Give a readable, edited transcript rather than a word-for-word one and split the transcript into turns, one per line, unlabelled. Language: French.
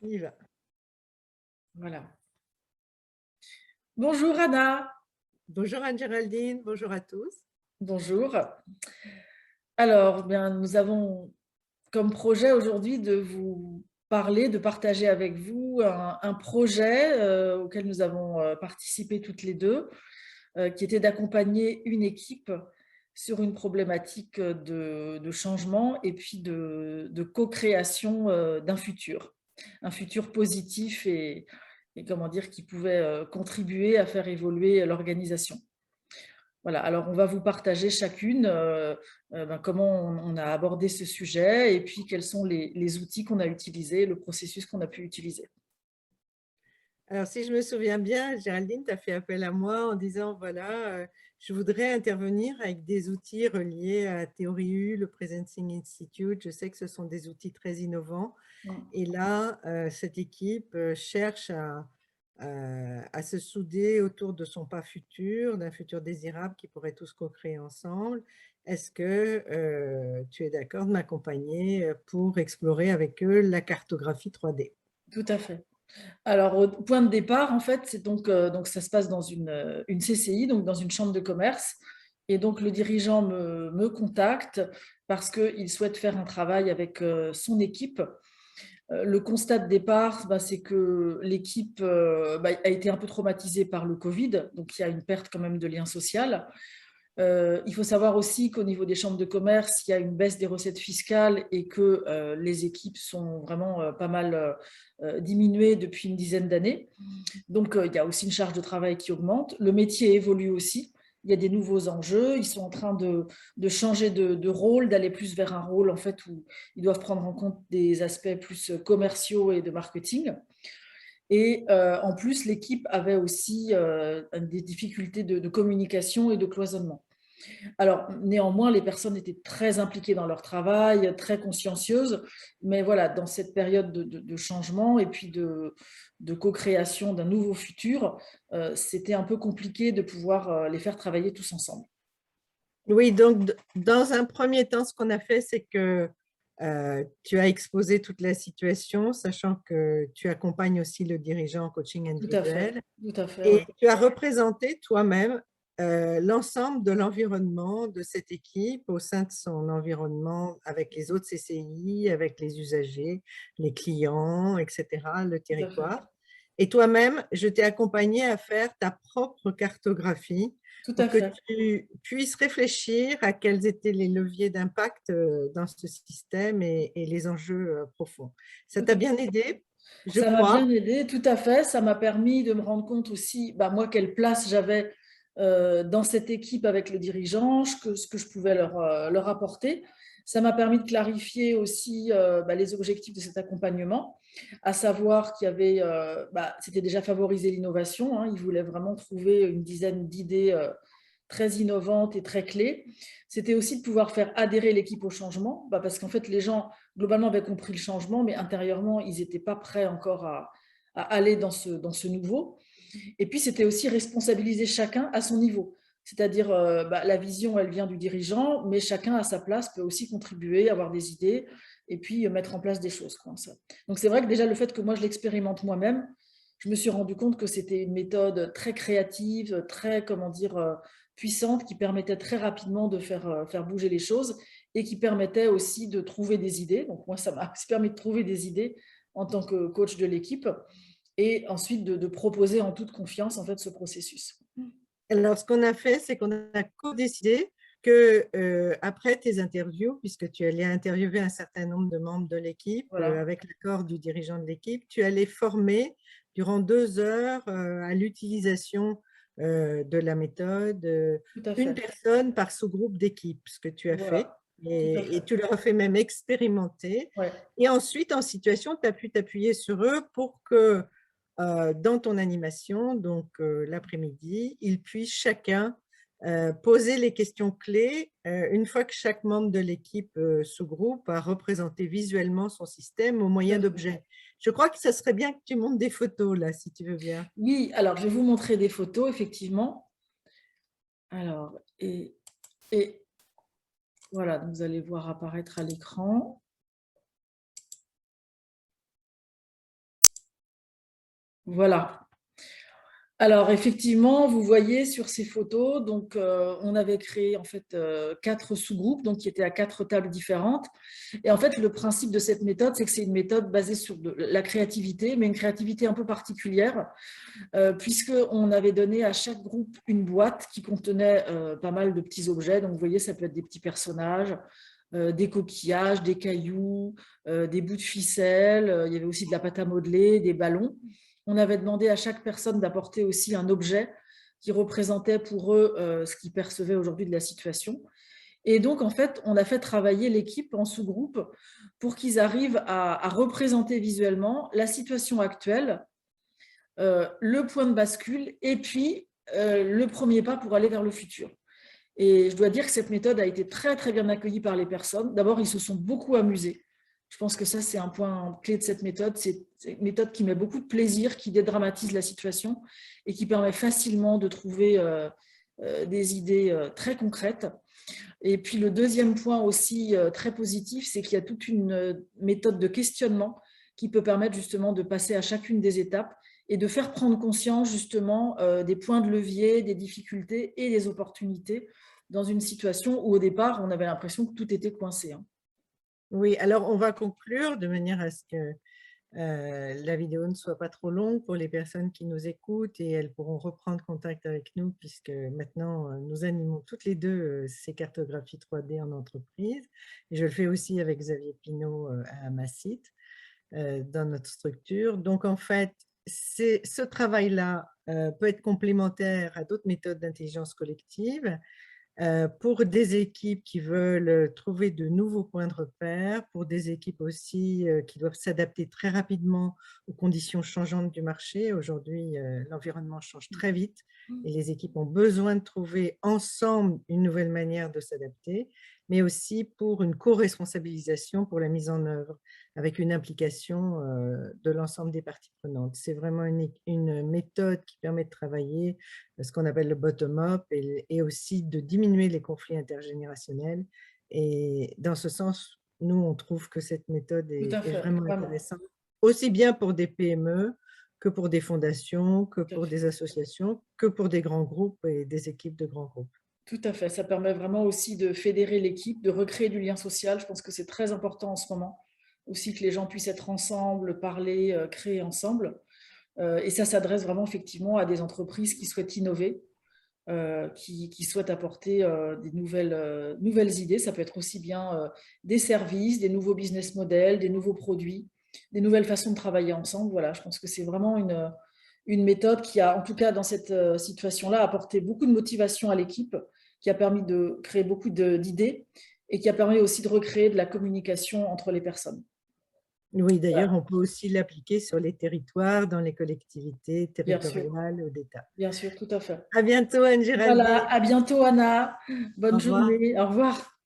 On y va.
Voilà. Bonjour Anna.
Bonjour Anne-Géraldine, bonjour à tous.
Bonjour. Alors, bien, nous avons comme projet aujourd'hui de vous parler, de partager avec vous un projet auquel nous avons participé toutes les deux, qui était d'accompagner une équipe sur une problématique de changement et puis de co-création un futur positif et comment dire, qui pouvait contribuer à faire évoluer l'organisation. Voilà, alors on va vous partager chacune comment on a abordé ce sujet et puis quels sont les outils qu'on a utilisés, le processus qu'on a pu utiliser.
Alors, si je me souviens bien, Géraldine, tu as fait appel à moi en disant, voilà, je voudrais intervenir avec des outils reliés à Théorie U, le Presencing Institute. Je sais que ce sont des outils très innovants. Et là, cette équipe cherche à se souder autour de son pas futur, d'un futur désirable qu'ils pourraient tous co-créer ensemble. Est-ce que tu es d'accord de m'accompagner pour explorer avec eux la cartographie 3D?
Tout à fait. Alors, au point de départ, en fait, c'est donc ça se passe dans une CCI, donc dans une chambre de commerce. Et donc, le dirigeant me contacte parce qu'il souhaite faire un travail avec son équipe. Le constat de départ, bah, c'est que l'équipe a été un peu traumatisée par le Covid, donc il y a une perte quand même de lien social. Il faut savoir aussi qu'au niveau des chambres de commerce, il y a une baisse des recettes fiscales et que les équipes sont vraiment pas mal diminuées depuis une dizaine d'années. Donc, il y a aussi une charge de travail qui augmente. Le métier évolue aussi. Il y a des nouveaux enjeux. Ils sont en train de changer de rôle, d'aller plus vers un rôle en fait où ils doivent prendre en compte des aspects plus commerciaux et de marketing. Et en plus, l'équipe avait aussi des difficultés de communication et de cloisonnement. Alors, néanmoins, les personnes étaient très impliquées dans leur travail, très consciencieuses, mais voilà, dans cette période de changement et puis de co-création d'un nouveau futur, c'était un peu compliqué de pouvoir les faire travailler tous ensemble.
Oui, donc dans un premier temps, ce qu'on a fait, c'est que tu as exposé toute la situation, sachant que tu accompagnes aussi le dirigeant en coaching individuel,
Tout à fait,
et
ouais.
tu as représenté toi-même l'ensemble de l'environnement de cette équipe au sein de son environnement avec les autres CCI, avec les usagers, les clients, etc., le
Tout à fait,
territoire. Et toi-même, je t'ai accompagné à faire ta propre cartographie
tout
pour
à
que
fait.
tu puisses réfléchir à quels étaient les leviers d'impact dans ce système et les enjeux profonds. Ça
Tout
t'a
à
bien
fait.
aidé, je
Ça m'a
crois.
bien aidé, tout à fait. Ça m'a permis de me rendre compte aussi, bah, moi, quelle place j'avais dans cette équipe avec le dirigeant, ce que je pouvais leur apporter. Ça m'a permis de clarifier aussi bah, les objectifs de cet accompagnement, à savoir qu'il y avait, bah, c'était déjà favoriser l'innovation. Hein. Ils voulaient vraiment trouver une dizaine d'idées très innovantes et très clés. C'était aussi de pouvoir faire adhérer l'équipe au changement, bah, parce qu'en fait, les gens globalement avaient compris le changement, mais intérieurement, ils n'étaient pas prêts encore à aller dans ce nouveau. Et puis, c'était aussi responsabiliser chacun à son niveau. C'est-à-dire, bah, la vision, elle vient du dirigeant, mais chacun à sa place peut aussi contribuer, avoir des idées et puis mettre en place des choses. Quoi, ça. Donc, c'est vrai que déjà, le fait que moi, je l'expérimente moi-même, je me suis rendu compte que c'était une méthode très créative, très, comment dire, puissante, qui permettait très rapidement de faire bouger les choses et qui permettait aussi de trouver des idées. Donc, moi, ça m'a aussi permis de trouver des idées en tant que coach de l'équipe et ensuite de proposer en toute confiance en fait ce processus.
Alors, ce qu'on a fait, c'est qu'on a co-décidé que après tes interviews, puisque tu allais interviewer un certain nombre de membres de l'équipe,
Voilà,
avec l'accord du dirigeant de l'équipe, tu allais former durant 2 heures à l'utilisation de la méthode
tout à
une
fait.
personne par sous-groupe d'équipe, ce que tu as fait.
Voilà, tout à
Et
fait.
tu leur as fait même expérimenter.
Ouais,
Et ensuite, en situation, tu as pu t'appuyer sur eux pour que dans ton animation, donc l'après-midi, ils puissent chacun poser les questions clés une fois que chaque membre de l'équipe sous-groupe a représenté visuellement son système au
tout
moyen
à fait.
d'objets. Je crois que ça serait bien que tu montes des photos là, si tu veux bien.
Oui, alors je vais vous montrer des photos, effectivement. Alors, et voilà, donc vous allez voir apparaître à l'écran. Voilà. Alors effectivement, vous voyez sur ces photos, donc on avait créé en fait 4 sous-groupes, donc qui étaient à 4 tables différentes. Et en fait, le principe de cette méthode, c'est que c'est une méthode basée sur de la créativité, mais une créativité un peu particulière, puisqu'on avait donné à chaque groupe une boîte qui contenait pas mal de petits objets. Donc vous voyez, ça peut être des petits personnages, des coquillages, des cailloux, des bouts de ficelle, il y avait aussi de la pâte à modeler, des ballons. On avait demandé à chaque personne d'apporter aussi un objet qui représentait pour eux ce qu'ils percevaient aujourd'hui de la situation. Et donc, en fait, on a fait travailler l'équipe en sous-groupe pour qu'ils arrivent à représenter visuellement la situation actuelle, le point de bascule et puis le premier pas pour aller vers le futur. Et je dois dire que cette méthode a été très, très bien accueillie par les personnes. D'abord, ils se sont beaucoup amusés. Je pense que ça, c'est un point clé de cette méthode. C'est une méthode qui met beaucoup de plaisir, qui dédramatise la situation et qui permet facilement de trouver des idées très concrètes. Et puis, le deuxième point aussi très positif, c'est qu'il y a toute une méthode de questionnement qui peut permettre justement de passer à chacune des étapes et de faire prendre conscience justement des points de levier, des difficultés et des opportunités dans une situation où au départ, on avait l'impression que tout était coincé.
Oui, alors on va conclure de manière à ce que la vidéo ne soit pas trop longue pour les personnes qui nous écoutent et elles pourront reprendre contact avec nous puisque maintenant nous animons toutes les deux ces cartographies 3D en entreprise. Et je le fais aussi avec Xavier Pinault à Massite dans notre structure. Donc en fait, ce travail-là peut être complémentaire à d'autres méthodes d'intelligence collective. Pour des équipes qui veulent trouver de nouveaux points de repère, pour des équipes aussi qui doivent s'adapter très rapidement aux conditions changeantes du marché. Aujourd'hui, l'environnement change très vite et les équipes ont besoin de trouver ensemble une nouvelle manière de s'adapter, mais aussi pour une co-responsabilisation pour la mise en œuvre avec une implication de l'ensemble des parties prenantes. C'est vraiment une méthode qui permet de travailler ce qu'on appelle le bottom-up et aussi de diminuer les conflits intergénérationnels. Et dans ce sens, nous, on trouve que cette méthode
Tout à
est
fait,
vraiment
vraiment,
intéressante, aussi bien pour des PME que pour des fondations, que
tout à
pour
fait.
des associations, que pour des grands groupes et des équipes de grands groupes.
Tout à fait. Ça permet vraiment aussi de fédérer l'équipe, de recréer du lien social. Je pense que c'est très important en ce moment aussi que les gens puissent être ensemble, parler, créer ensemble. Et ça s'adresse vraiment effectivement à des entreprises qui souhaitent innover, qui souhaitent apporter des nouvelles idées. Ça peut être aussi bien des services, des nouveaux business models, des nouveaux produits, des nouvelles façons de travailler ensemble. Voilà, je pense que c'est vraiment une méthode qui a, en tout cas dans cette situation-là, apporté beaucoup de motivation à l'équipe, qui a permis de créer beaucoup d'idées et qui a permis aussi de recréer de la communication entre les personnes.
Oui, d'ailleurs,
Voilà,
on peut aussi l'appliquer sur les territoires, dans les collectivités
bien
territoriales ou d'État.
sûr, tout à fait.
À bientôt,
Voilà,
Anne-Géraldine.
à bientôt Anna,
Au
bonne
revoir.
journée, au revoir.